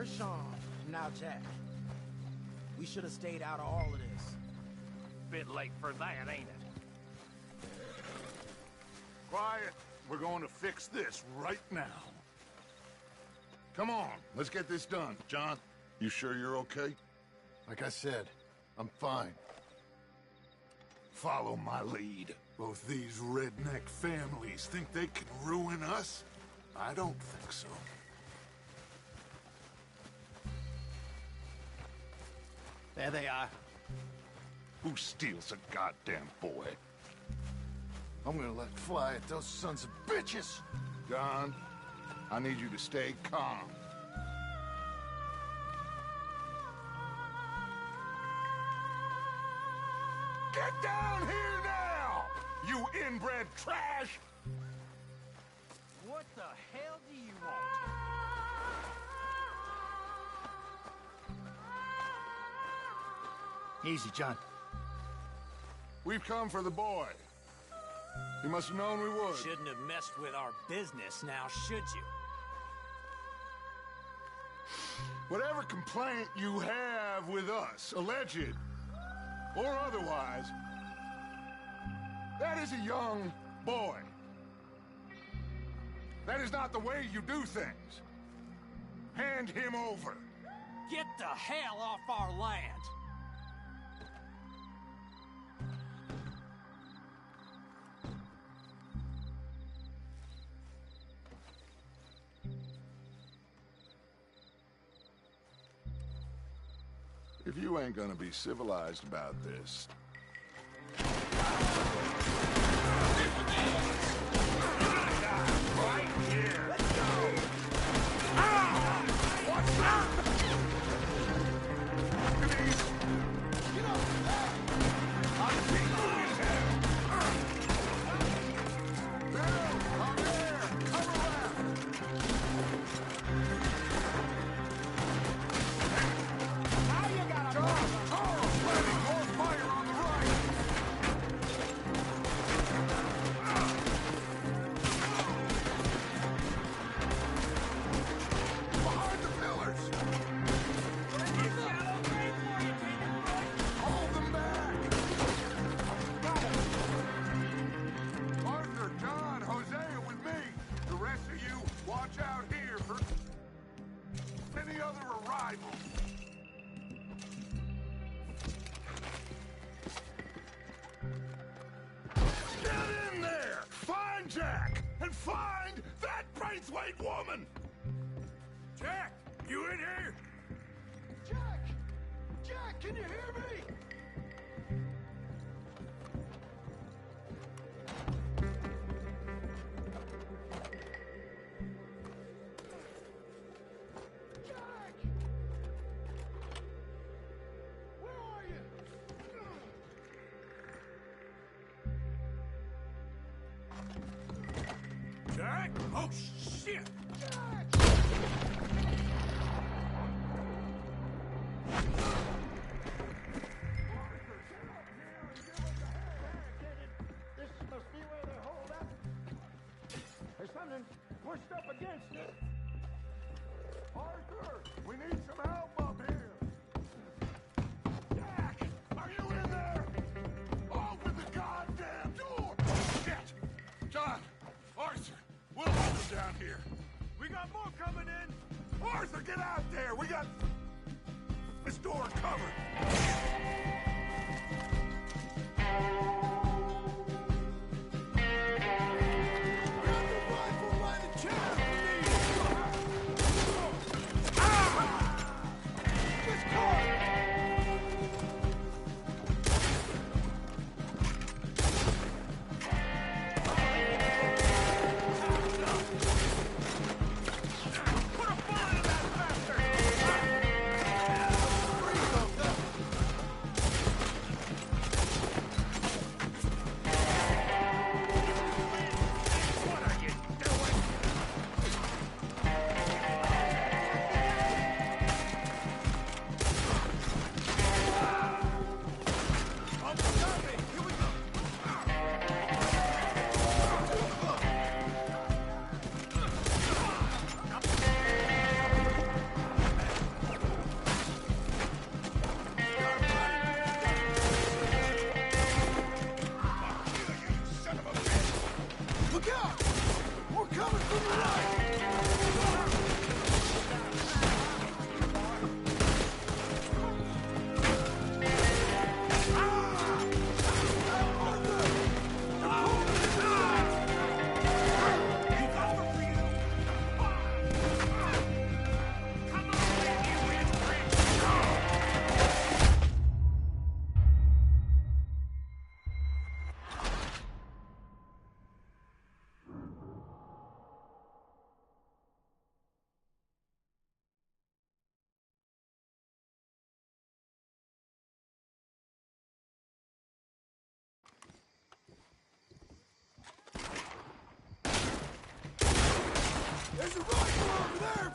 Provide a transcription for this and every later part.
Sean, now Jack. We should have stayed out of all of this. Bit late for that, ain't it? Quiet. We're going to fix this right now. Come on, let's get this done. John, you sure you're okay? Like I said, I'm fine. Follow my lead. Both these redneck families think they can ruin us? I don't think so. There they are. Who steals a goddamn boy? I'm gonna let fly at those sons of bitches! John, I need you to stay calm. Get down here now, you inbred trash! What the hell do you want? Easy, John. We've come for the boy. You must have known we would. Shouldn't have messed with our business now, should you? Whatever complaint you have with us, alleged or otherwise, that is a young boy. That is not the way you do things. Hand him over. Get the hell off our land! If you ain't gonna be civilized about this... Right here! Let's go! Ow! What's up? Get up! I'll see you in hell! Bill! I'm there! Come around! Now you got a John! Carl's planning more fire on the right! Behind the pillars! Hold them back! Arthur, John, Hosea with me. The rest of you, watch out here for any other arrivals. Get in there! Find Jack! And find that Braithwaite woman! Jack, you in here? Jack! Jack, can you hear me? Jack! Where are you? Jack? Oh, shit! Jack! This must be where they hold up. There's something pushed up against it. Arthur, we need some help up here. Jack, are you in there? Open the goddamn door! Shit! John, Arthur, we'll hold them down here. We got more coming in. Arthur, get out there. We got this door covered. Put a bullet in that bastard!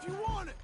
if you want it.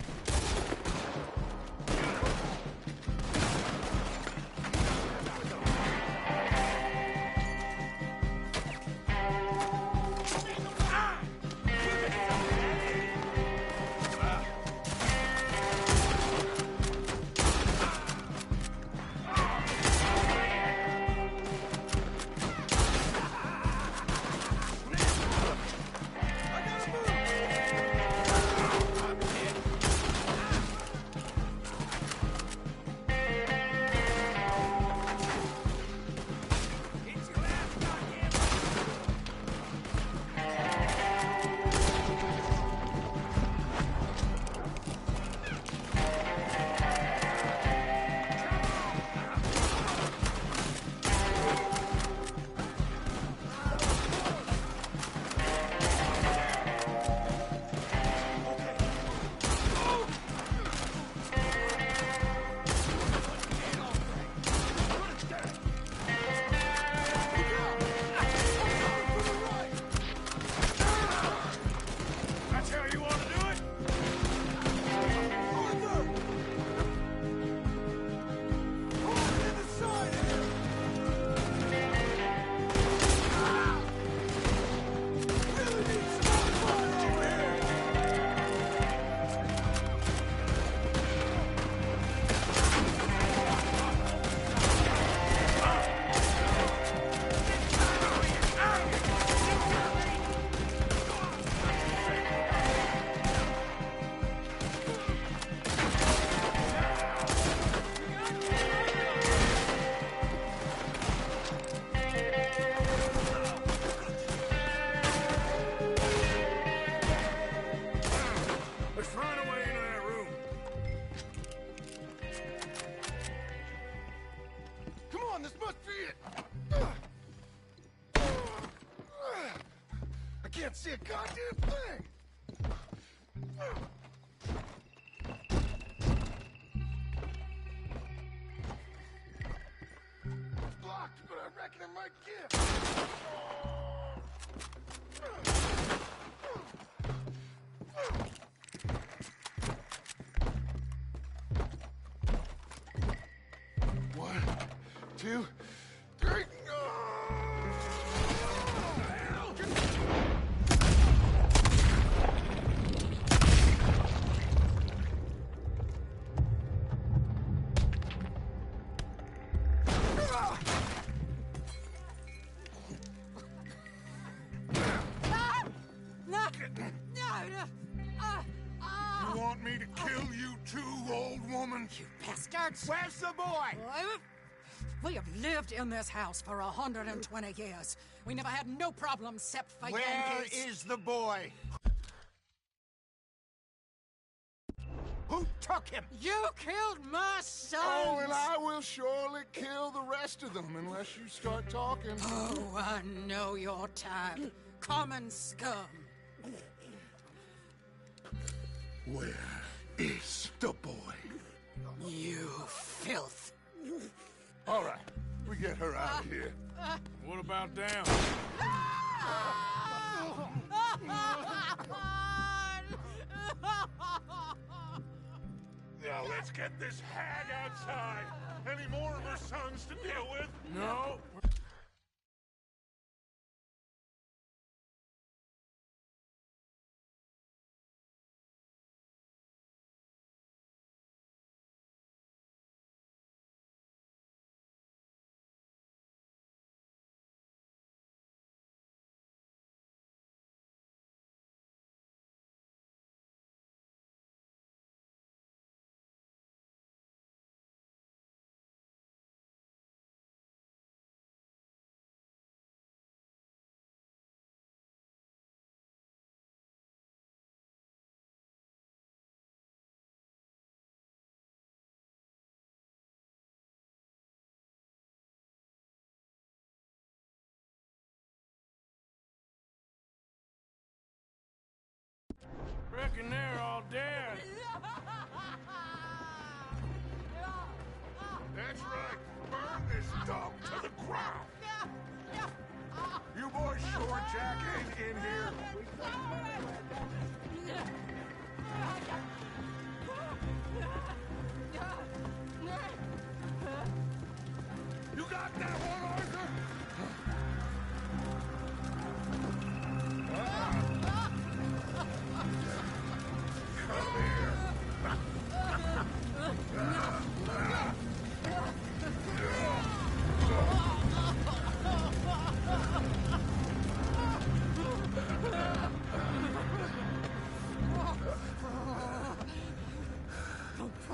Can't see a goddamn thing! It's blocked, but I reckon it might give. One, two, three. You want me to kill you too, old woman? You bastards! Where's the boy? We have lived in this house for 120 years. We never had no problems except for Where Yankees. is the boy? Who took him? You killed my son! Oh, and I will surely kill the rest of them unless you start talking. Oh, I know your type. Common scum. Where is the boy? You filth. All right, we get her out of here. What about down? Now let's get this hag outside. Any more of her sons to deal with? No. Reckon they're all dead. That's right. Burn this dump to the ground. You boys sure Jack ain't in here?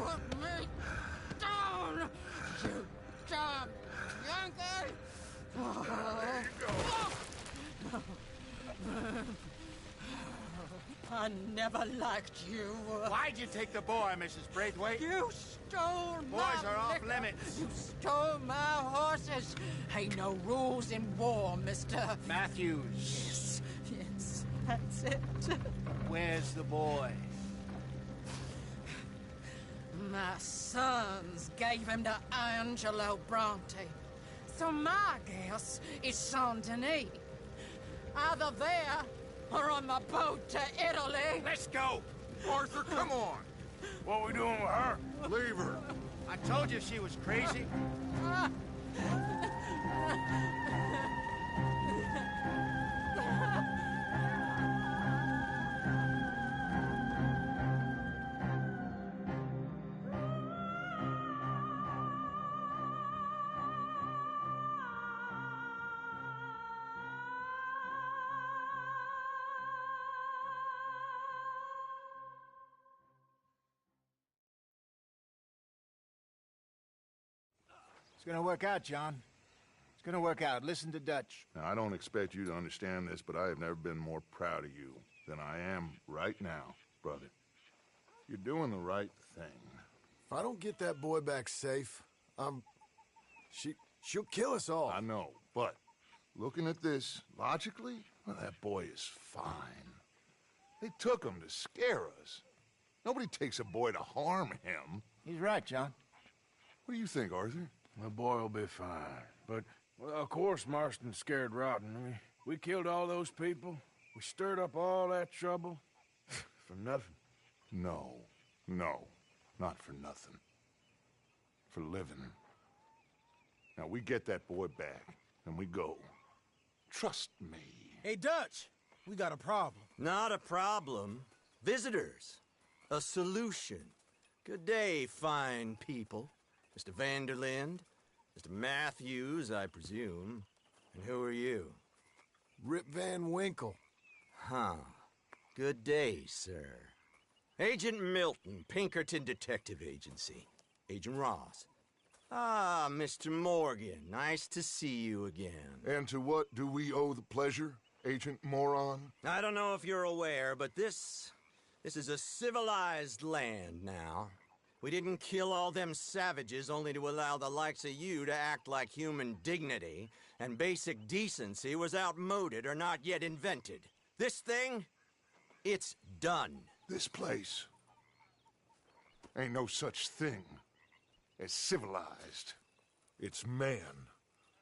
Put me down, you damn Yankee! There you go. I never liked you. Why'd you take the boy, Mrs. Braithwaite? You stole my Boys are off liquor. limits. You stole my horses. Ain't no rules in war, mister. Matthews. Yes, that's it. Where's the boy? My sons gave him to Angelo Bronte. So my guess is Saint Denis. Either there or on the boat to Italy. Let's go. Arthur, come on. What are we doing with her? Leave her. I told you she was crazy. It's gonna work out, John. It's gonna work out. Listen to Dutch. Now, I don't expect you to understand this, but I have never been more proud of you than I am right now, brother. You're doing the right thing. If I don't get that boy back safe, she'll kill us all. I know, but looking at this logically, well, that boy is fine. They took him to scare us. Nobody takes a boy to harm him. He's right, John. What do you think, Arthur? The boy will be fine. But, well, of course Marston's scared rotten. We killed all those people. We stirred up all that trouble. For nothing. No, not for nothing. For living. Now, we get that boy back, and we go. Trust me. Hey, Dutch, we got a problem. Not a problem. Visitors. A solution. Good day, fine people. Mr. Vanderlind, Mr. Matthews, I presume. And who are you? Rip Van Winkle. Huh. Good day, sir. Agent Milton, Pinkerton Detective Agency. Agent Ross. Ah, Mr. Morgan, nice to see you again. And to what do we owe the pleasure, Agent Moron? I don't know if you're aware, but this is a civilized land now. We didn't kill all them savages only to allow the likes of you to act like human dignity, and basic decency was outmoded or not yet invented. This thing, it's done. This place ain't no such thing as civilized. It's man,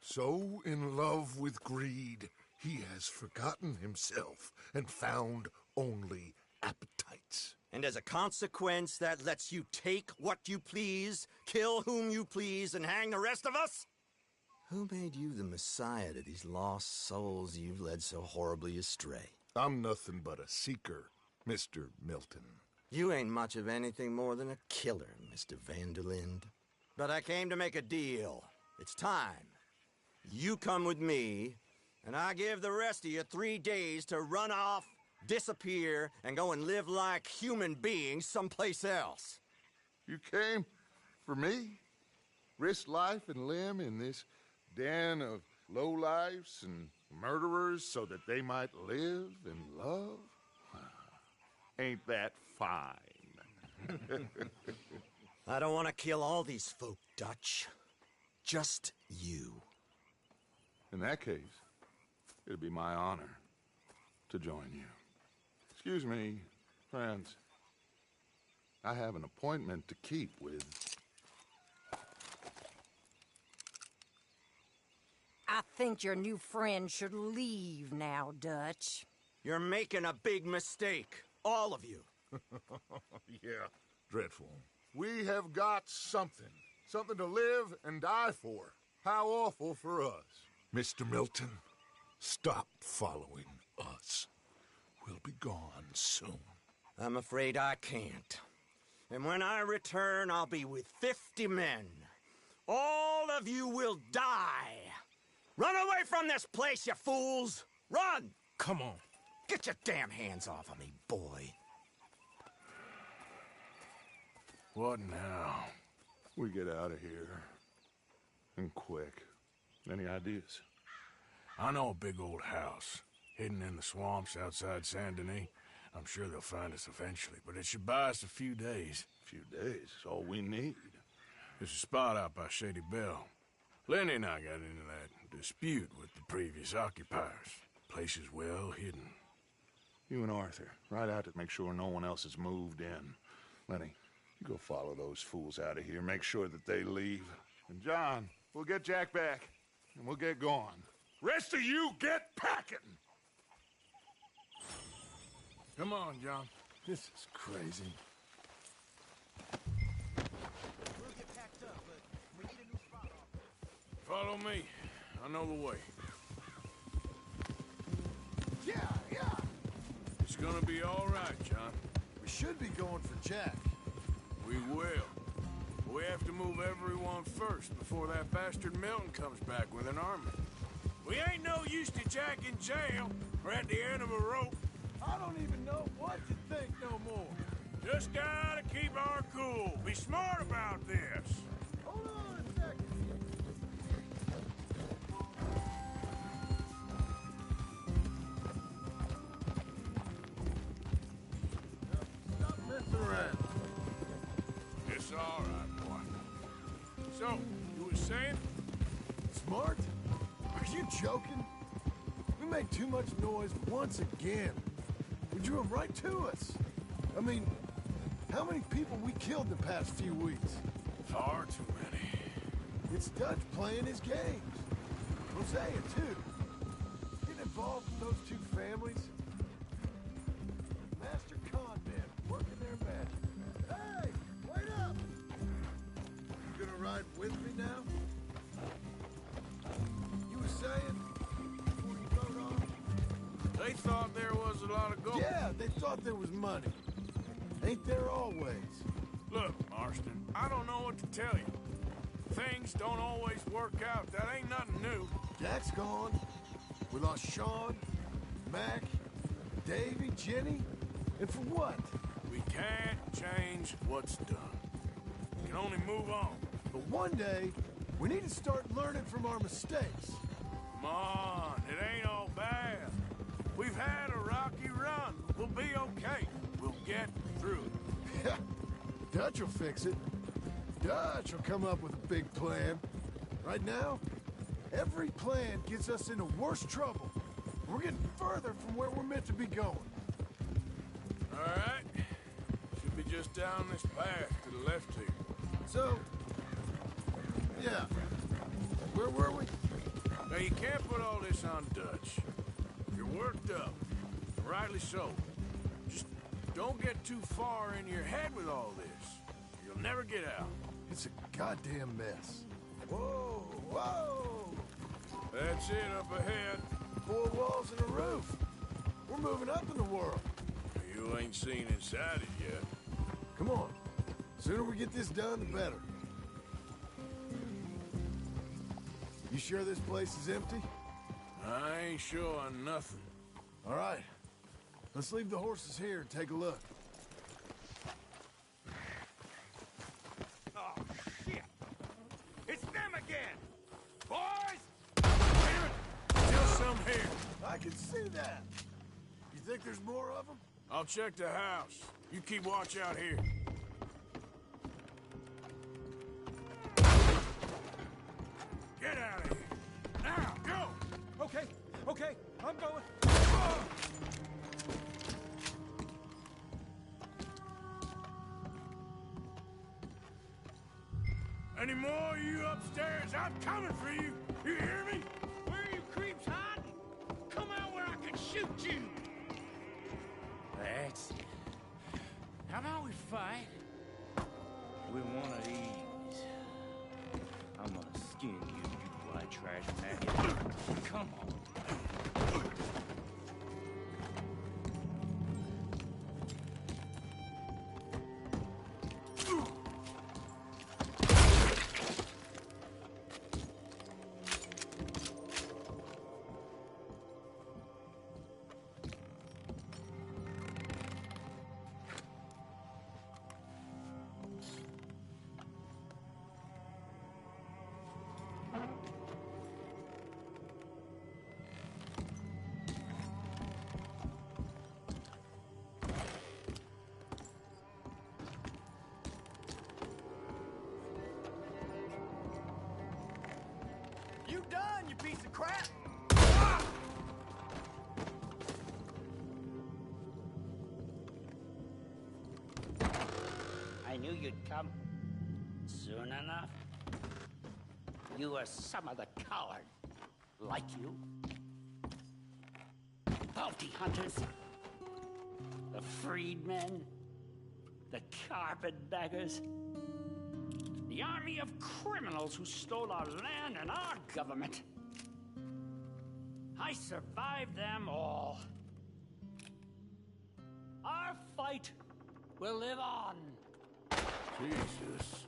so in love with greed, he has forgotten himself and found only appetites. And as a consequence, that lets you take what you please, kill whom you please, and hang the rest of us? Who made you the messiah to these lost souls you've led so horribly astray? I'm nothing but a seeker, Mr. Milton. You ain't much of anything more than a killer, Mr. Vanderlind. But I came to make a deal. It's time. You come with me, and I give the rest of you 3 days to run off, disappear, and go and live like human beings someplace else. You came for me? Risk life and limb in this den of lowlifes and murderers so that they might live and love? Ain't that fine? I don't want to kill all these folk, Dutch. Just you. In that case, it'd be my honor to join you. Excuse me, friends. I have an appointment to keep with... I think your new friend should leave now, Dutch. You're making a big mistake. All of you. Yeah, dreadful. We have got something. Something to live and die for. How awful for us. Mr. Milton, stop following us. We'll be gone soon. I'm afraid I can't. And when I return, I'll be with 50 men. All of you will die. Run away from this place, you fools! Run! Come on. Get your damn hands off of me, boy. What now? We get out of here. And quick. Any ideas? I know a big old house, hidden in the swamps outside Saint Denis. I'm sure they'll find us eventually, but it should buy us a few days. A few days is all we need. There's a spot out by Shady Bell. Lenny and I got into that dispute with the previous occupiers. Place is well hidden. You and Arthur, ride out to make sure no one else has moved in. Lenny, you go follow those fools out of here. Make sure that they leave. And John, we'll get Jack back, and we'll get going. Rest of you, get packing! Come on, John. This is crazy. We'll get packed up, but we need a new spot off. Follow me. I know the way. Yeah. It's gonna be all right, John. We should be going for Jack. We will. But we have to move everyone first before that bastard Milton comes back with an army. We ain't no use to Jack in jail or at the end of a rope. I don't even know what to think no more. Just gotta keep our cool. Be smart about this. Hold on a second. Stop messing around. It's all right, boy. So, you were saying? Smart? Are you joking? We made too much noise once again. We drew them right to us. I mean, how many people we killed in the past few weeks? Far too many. It's Dutch playing his games. Hosea, too. Getting involved with those two families. Master con men working their magic. Hey, wait up! You gonna ride with me now? You were saying before you rode off? They thought there was a lot of gold. Yeah, they thought there was money. Ain't there always? Look, Marston, I don't know what to tell you. Things don't always work out. That ain't nothing new. Jack's gone. We lost Sean, Mac, Davy, Jenny. And for what? We can't change what's done. We can only move on. But one day, we need to start learning from our mistakes. Come on, it ain't all bad. We've had a rocky run. We'll be okay. We'll get through it. Dutch will fix it. Dutch will come up with a big plan. Right now, every plan gets us into worse trouble. We're getting further from where we're meant to be going. All right. Should be just down this path to the left here. So, yeah. Where were we? Now, you can't put all this on Dutch. You're worked up. Rightly so. Just don't get too far in your head with all this. You'll never get out. It's a goddamn mess. Whoa, whoa! That's it up ahead. 4 walls and a roof. We're moving up in the world. You ain't seen inside it yet. Come on. Sooner we get this done, the better. You sure this place is empty? I ain't sure on nothing. All right. Let's leave the horses here and take a look. Oh, shit! It's them again! Boys! Still some here. I can see that. You think there's more of them? I'll check the house. You keep watch out here. Get out of here. Now, go! Okay, I'm going. Any more of you upstairs? I'm coming for you. You hear me? Where are you creeps hiding? Come out where I can shoot you! That's it. How about we fight with one of these? I'm gonna skin you, you white trash maggot. Come on. you done, you piece of crap? I knew you'd come. Soon enough. You were some of the coward. Like you. Bounty hunters. The freedmen. The carpetbaggers. The army of criminals who stole our land and our government. I survived them all. Our fight will live on. Jesus.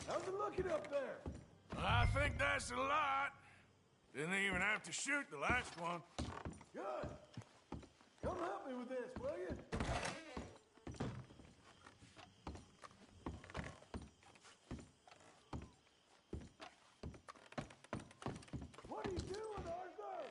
How's it looking up there? I think that's a lot. Didn't even have to shoot the last one. Good. Come help me with this, will you? What are you doing, Arthur?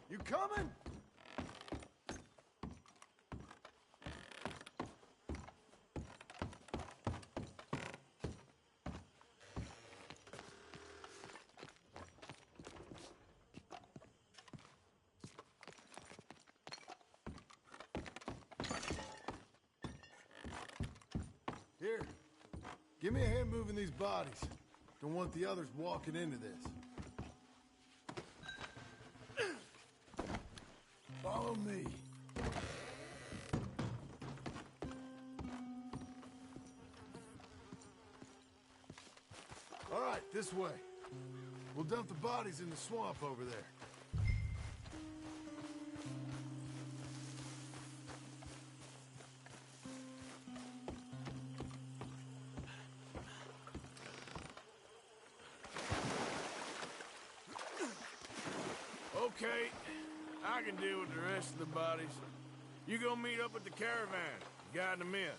You coming? Here, give me a hand moving these bodies. Don't want the others walking into this. Follow me. All right, this way. We'll dump the bodies in the swamp over there. Okay, I can deal with the rest of the bodies. You go meet up with the caravan, guide them in.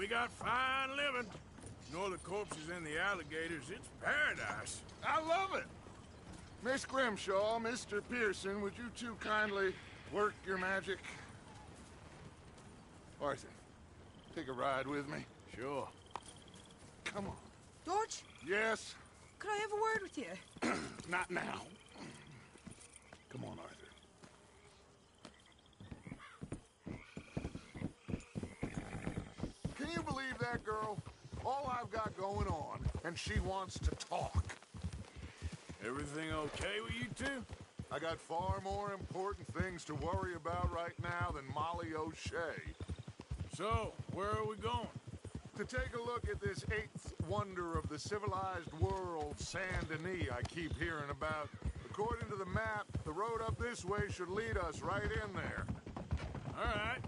We got fine living. Ignore the corpses and the alligators. It's paradise. I love it. Miss Grimshaw, Mr. Pearson, would you two kindly work your magic? Arthur, take a ride with me. Sure. Come on. George, Yes? could I have a word with you? Not now. Come on, Arthur. Can you believe that, girl? All I've got going on, and she wants to talk. Everything okay with you two? I got far more important things to worry about right now than Molly O'Shea. So, where are we going? To take a look at this eighth wonder of the civilized world, Saint Denis, I keep hearing about. According to the map, the road up this way should lead us right in there. All right.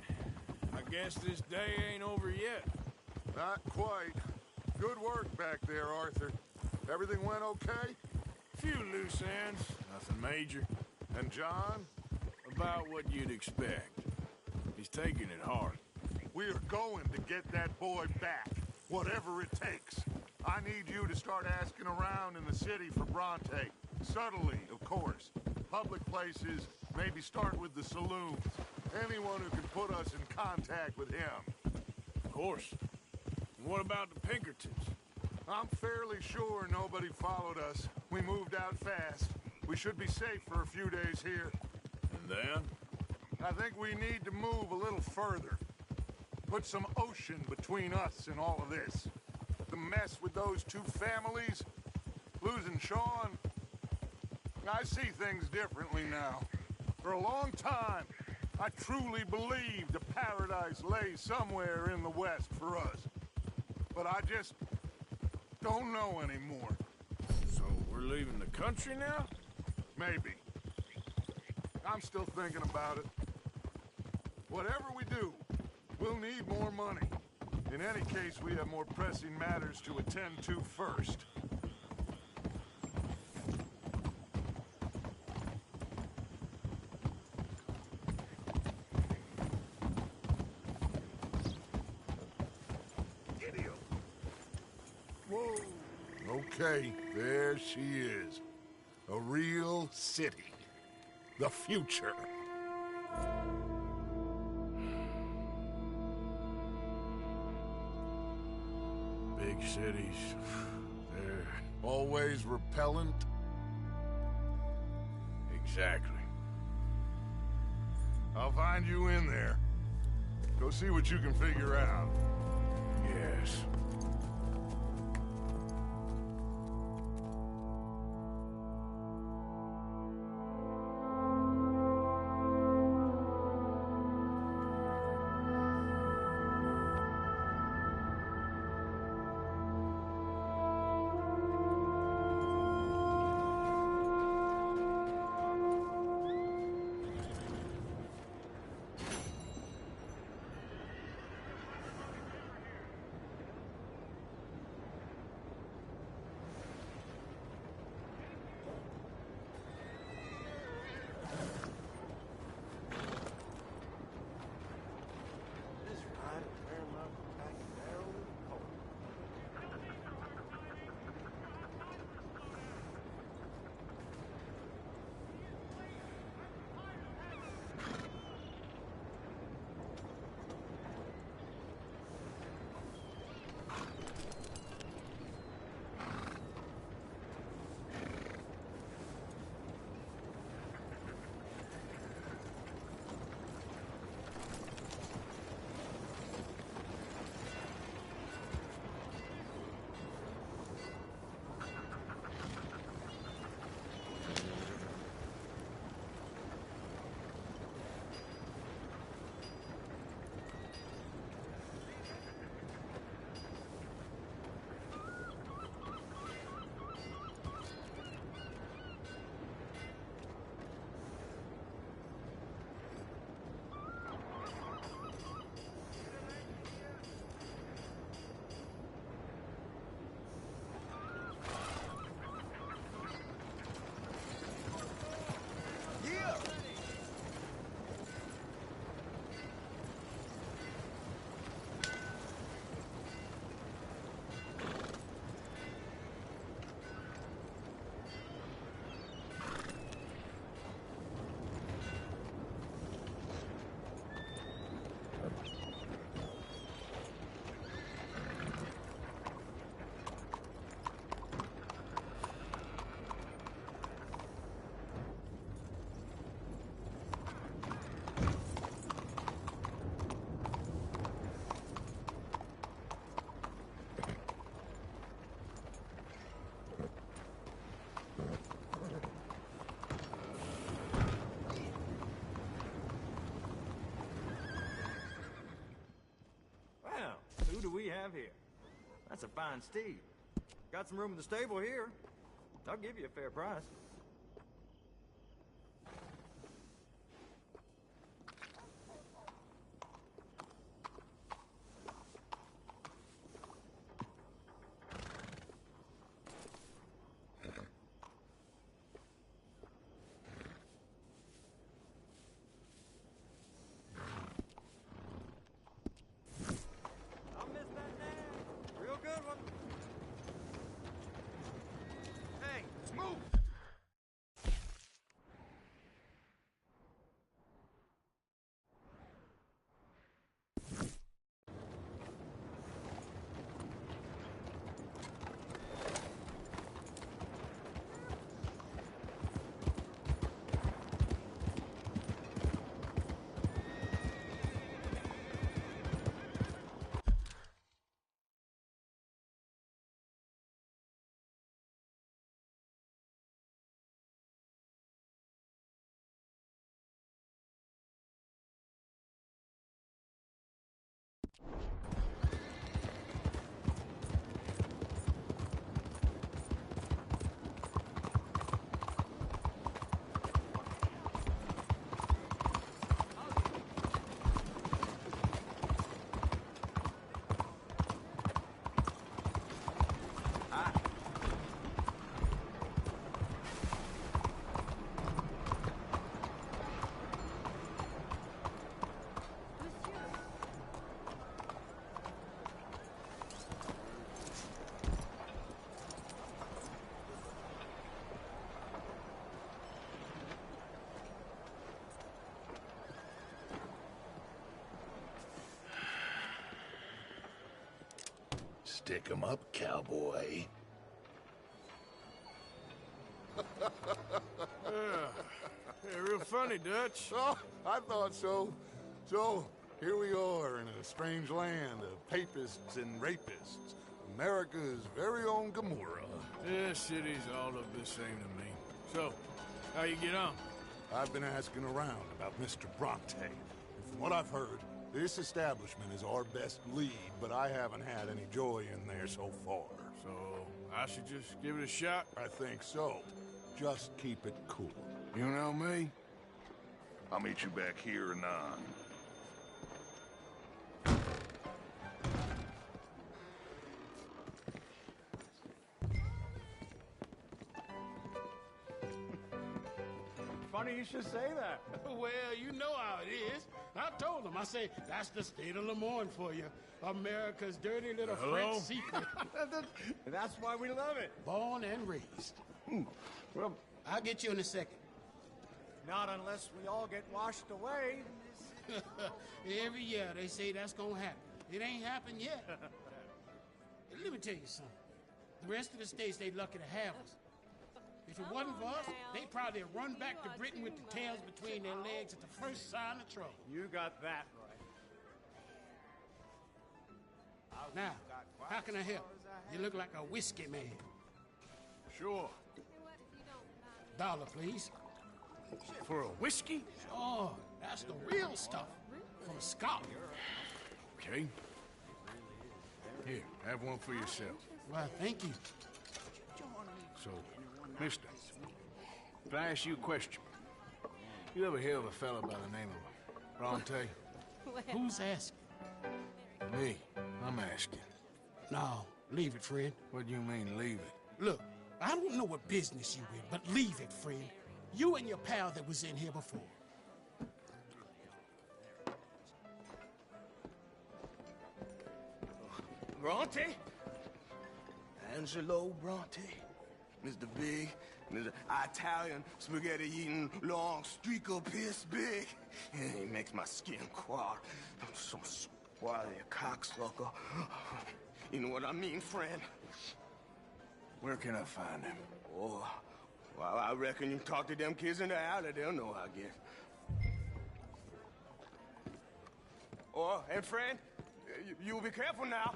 I guess this day ain't over yet. Not quite. Good work back there, Arthur. Everything went okay? Few loose ends, nothing major. And John? About what you'd expect. He's taking it hard. We are going to get that boy back, whatever it takes. I need you to start asking around in the city for Bronte. Subtly, of course. Public places, maybe start with the saloons. Anyone who can put us in contact with him. Of course. And what about the Pinkertons? I'm fairly sure nobody followed us. We moved out fast. We should be safe for a few days here. And then? I think we need to move a little further. Put some ocean between us and all of this. The mess with those two families, losing Sean. I see things differently now. For a long time, I truly believed a paradise lay somewhere in the West for us. But I just don't know anymore. So we're leaving the country now? Maybe. I'm still thinking about it. Whatever we do, we'll need more money. In any case, we have more pressing matters to attend to first. Idiot! Whoa! Okay, there she is. A real city. The future. Big cities. They're... Always repellent. Exactly. I'll find you in there. Go see what you can figure out. Yes. do we have here? That's a fine steed. Got some room in the stable here. I'll give you a fair price. Stick 'em up, cowboy. Yeah, real funny, Dutch. Oh, I thought so. So, here we are in a strange land of papists and rapists. America's very own Gomorrah. This city's all look the same to me. So, how you get on? I've been asking around about Mr. Bronte. And from what I've heard, this establishment is our best lead, but I haven't had any joy in there so far. So, I should just give it a shot? I think so. Just keep it cool. You know me? I'll meet you back here anon. Funny you should say that. Well, you know how it is. I told him. I say, that's the state of Lemoyne for you. America's dirty little French secret. That's why we love it. Born and raised. Well, I'll get you in a second. Not unless we all get washed away. Every year they say that's gonna happen. It ain't happened yet. Let me tell you something. The rest of the states, they lucky to have us. If it wasn't for us, they'd probably run back to Britain with the tails between their legs at the first sign of trouble. You got that right. Now, how can I help? You look like a whiskey man. Sure. $1, please. For a whiskey? Sure, that's the real stuff. From Scotland. Okay. Here, have one for yourself. Well, thank you. So, mister, if I ask you a question, you ever hear of a fella by the name of Bronte? Who's asking? Me. I'm asking. No, leave it, friend. What do you mean, leave it? Look, I don't know what business you in, but leave it, friend. You and your pal that was in here before. Bronte? Angelo Bronte? Mr. Big, Mr. Italian, spaghetti-eating, long streak of piss big. And he makes my skin crawl. I'm so squally a cocksucker. You know what I mean, friend? Where can I find him? Oh, well, I reckon you talk to them kids in the alley, they'll know, I guess. Oh, and friend, you be careful now.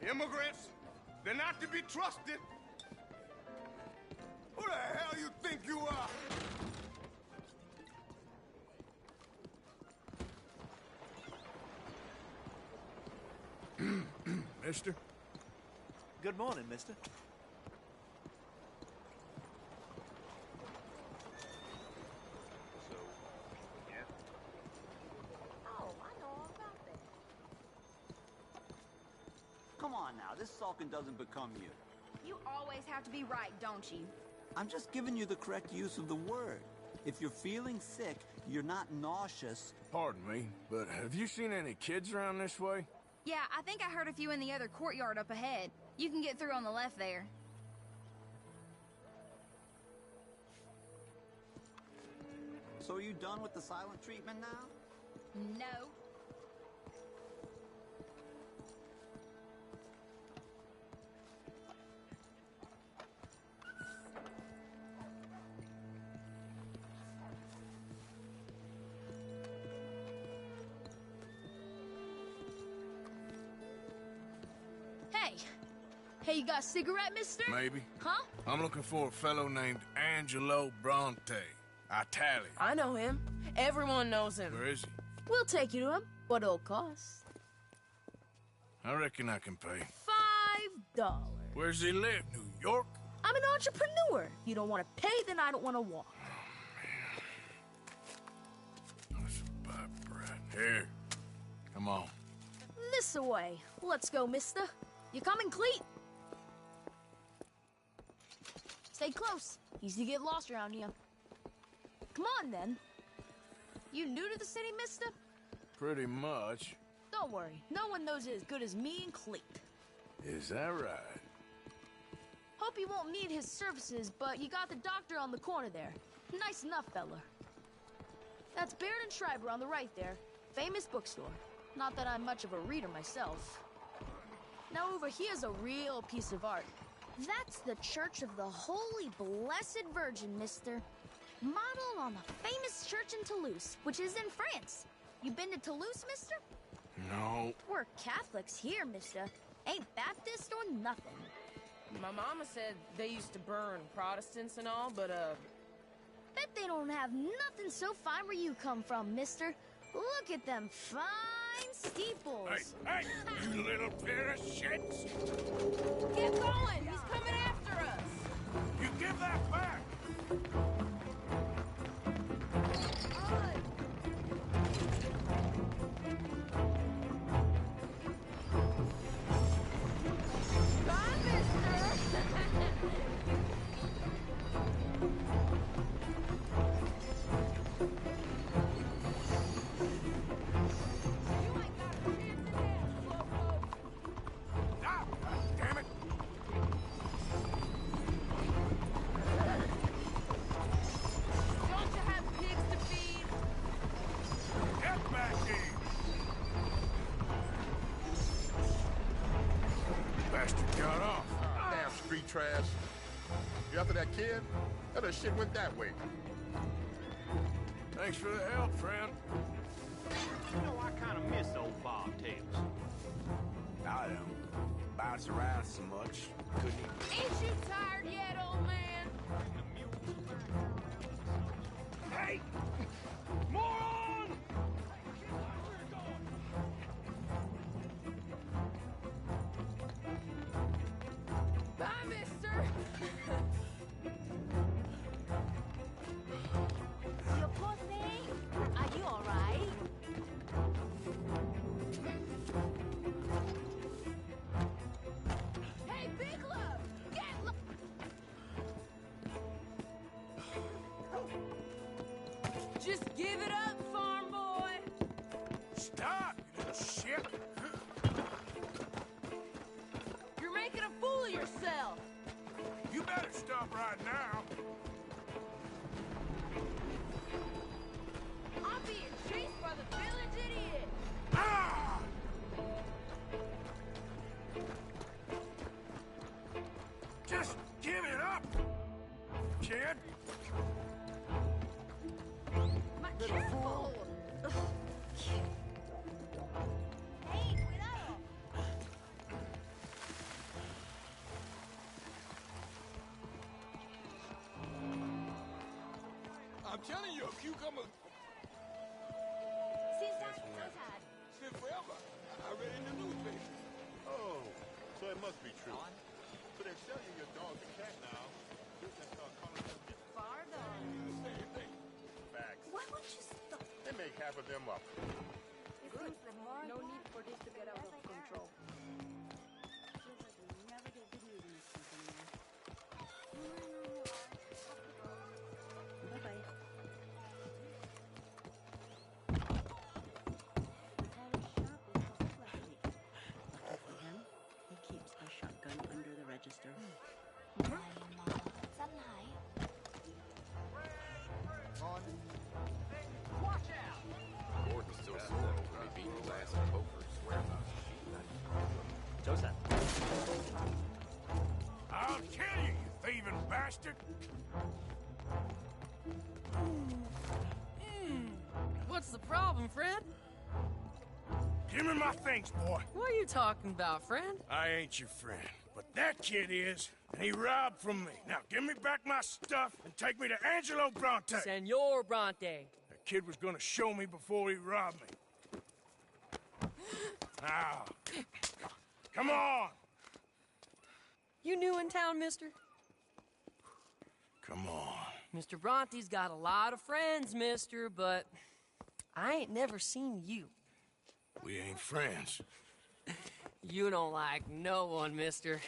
Immigrants, they're not to be trusted. Who the hell you think you are? mister. Good morning, mister. Oh, I know all about that. Come on now, this sulking doesn't become you. You always have to be right, don't you? I'm just giving you the correct use of the word. If you're feeling sick, you're not nauseous. Pardon me, but have you seen any kids around this way? Yeah, I think I heard a few in the other courtyard up ahead. You can get through on the left there. So are you done with the silent treatment now? No. Hey, you got a cigarette, mister? Maybe. Huh? I'm looking for a fellow named Angelo Bronte. Italian. I know him. Everyone knows him. Where is he? We'll take you to him. What it'll cost? I reckon I can pay. $5. Where's he live? New York? I'm an entrepreneur. If you don't want to pay, then I don't want to walk. That's a bad brat. Here. Come on. This away. Let's go, mister. You coming, Cleet? Stay close. Easy to get lost around here. Come on, then. You new to the city, mister? Pretty much. Don't worry. No one knows it as good as me and Cleet. Is that right? Hope you won't need his services, but you got the doctor on the corner there. Nice enough, fella. That's Baird and Schreiber on the right there. Famous bookstore. Not that I'm much of a reader myself. Now over here's a real piece of art. That's the Church of the Holy Blessed Virgin, mister. Modeled on the famous church in Toulouse, which is in France. You been to Toulouse, mister? No. We're Catholics here, mister. Ain't Baptist or nothing. My mama said they used to burn Protestants and all, but, Bet they don't have nothing so fine where you come from, mister. Look at them fine steeples. Hey, you little pair of shits! Get going! He's coming after us! You give that back! Bye, mister! Damn it! Don't you have pigs to feed? Get back here! Bastard got off. Damn street trash. You after that kid? That other shit went that way. Thanks for the help, friend. You know, I kind of miss old bobtails. I don't. Bounce around so much. Couldn't even... Ain't you tired yet, old man? Hey! Moron! Bye, mister! You poor thing. Are you all right? Hey, Big Love! Get Just give it up, farm boy! Stop, you little shit! You're making a fool of yourself! You better stop right now. I'm being chased by the village idiot! Ah! Just give it up, kid. Careful! Hey, cuidado! I'm telling you, a cucumber... Since I It's been forever. I read it in the newspaper. Oh, It must be true. But they sell you your dog and cat now. You can start calling them your same thing. Facts. Why would you stop? They make half of them up. Good. No need for this to get out of control. Bye-bye. Lucky for him, he keeps a shotgun under the register. Watch out! Gordon's still sore over me beating his ass in poker. Swears on Joseph. I'll kill you, you thieving bastard! What's the problem, Fred? Give me my things, boy. What are you talking about, friend? I ain't your friend, but that kid is, and he robbed from me. Now give me back my stuff and take me to Angelo Bronte. Senor Bronte. That kid was gonna show me before he robbed me. Now, come on! You new in town, mister? Come on. Mr. Bronte's got a lot of friends, mister, but I ain't never seen you. We ain't friends. You don't like no one, mister.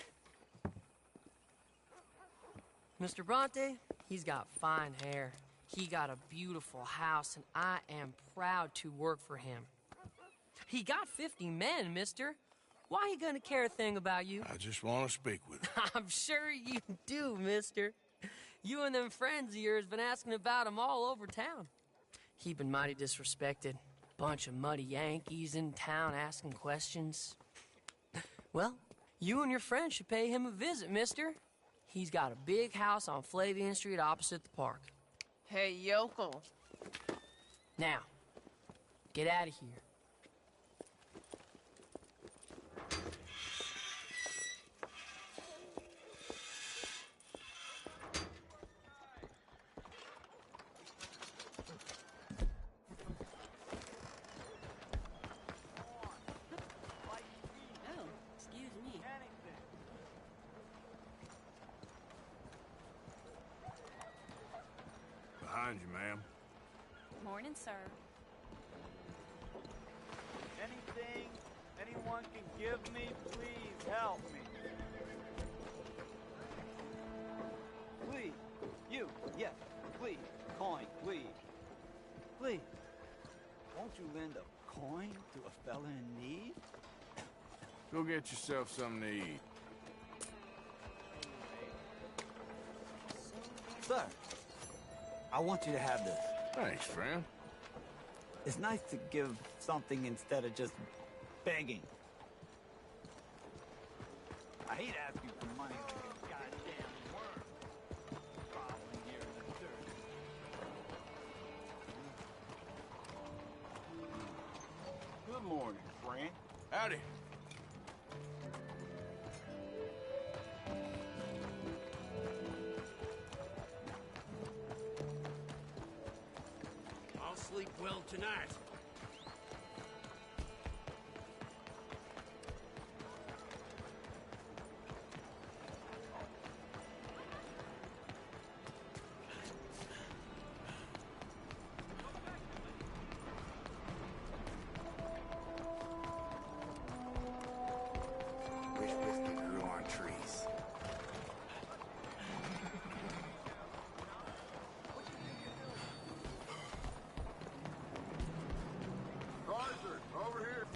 Mr. Bronte, he's got fine hair. He got a beautiful house, and I am proud to work for him. He got 50 men, mister. Why he gonna care a thing about you? I just want to speak with him. I'm sure you do, mister. You and them friends of yours been asking about him all over town. He been mighty disrespected. Bunch of muddy Yankees in town asking questions. Well, you and your friend should pay him a visit, mister. He's got a big house on Flavian Street opposite the park. Hey, yokel. Now, get out of here. Behind you, ma'am. Morning, sir. Anything anyone can give me, please help me. Please. You. Yes. Please. Coin. Please. Please. Won't you lend a coin to a fella in need? Go get yourself something to eat. Sir, I want you to have this. Thanks, friend. It's nice to give something instead of just begging. I hate asking for money like a goddamn worm. Crawling here in the dirt. Good morning, friend. Howdy. I'll sleep well tonight. Wish whiskey grew on trees. Arthur, over here.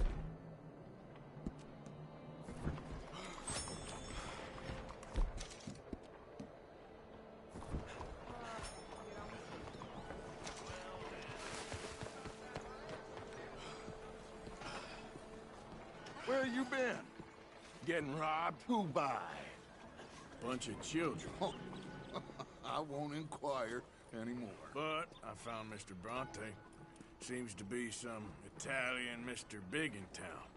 Where you been? Getting robbed? Who by? Bunch of children. I won't inquire anymore. But I found Mr. Bronte. Seems to be some Italian Mr. Big in town.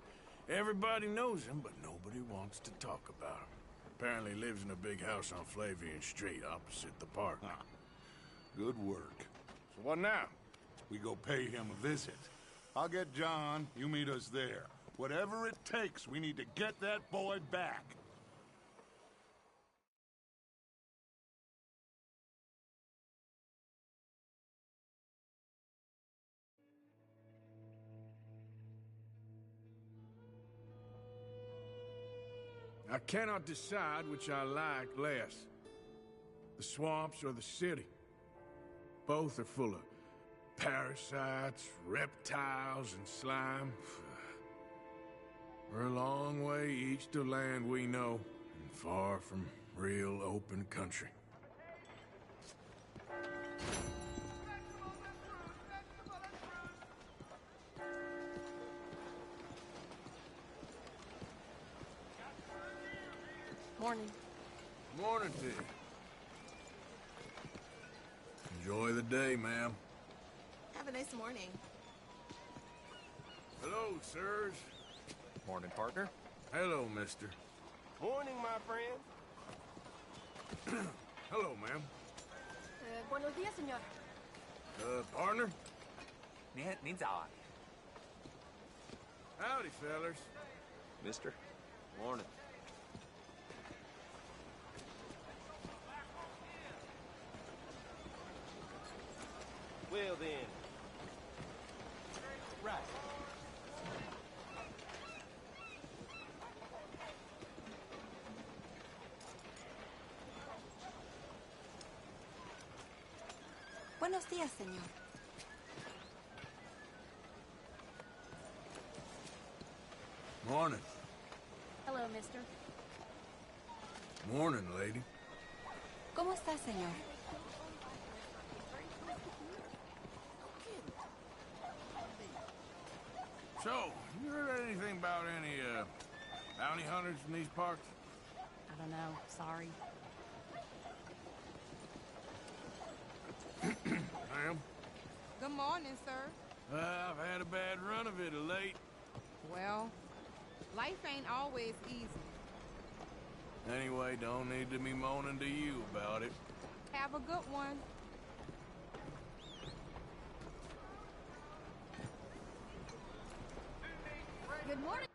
Everybody knows him, but nobody wants to talk about him. Apparently lives in a big house on Flavian Street opposite the park. Good work. So what now? We go pay him a visit. I'll get John, you meet us there. Whatever it takes, we need to get that boy back. I cannot decide which I like less. The swamps or the city. Both are full of parasites, reptiles, and slime. We're a long way east to land we know, and far from real open country. Morning. Morning to you. Enjoy the day, ma'am. Have a nice morning. Hello, sirs. Morning, partner. Hello, mister. Morning, my friend. Hello, ma'am. Buenos días, señor. Partner? 您早啊 Howdy, fellers. Mister. Morning. Well then. Right. Buenos días, señor. Morning. Hello, mister. Morning, lady. ¿Cómo está, señor? So, you heard anything about any, bounty hunters in these parts? I don't know. Sorry. Ma'am? Good morning, sir. I've had a bad run of it of late. Well, life ain't always easy. Anyway, don't need to be moaning to you about it. Have a good one. Good morning,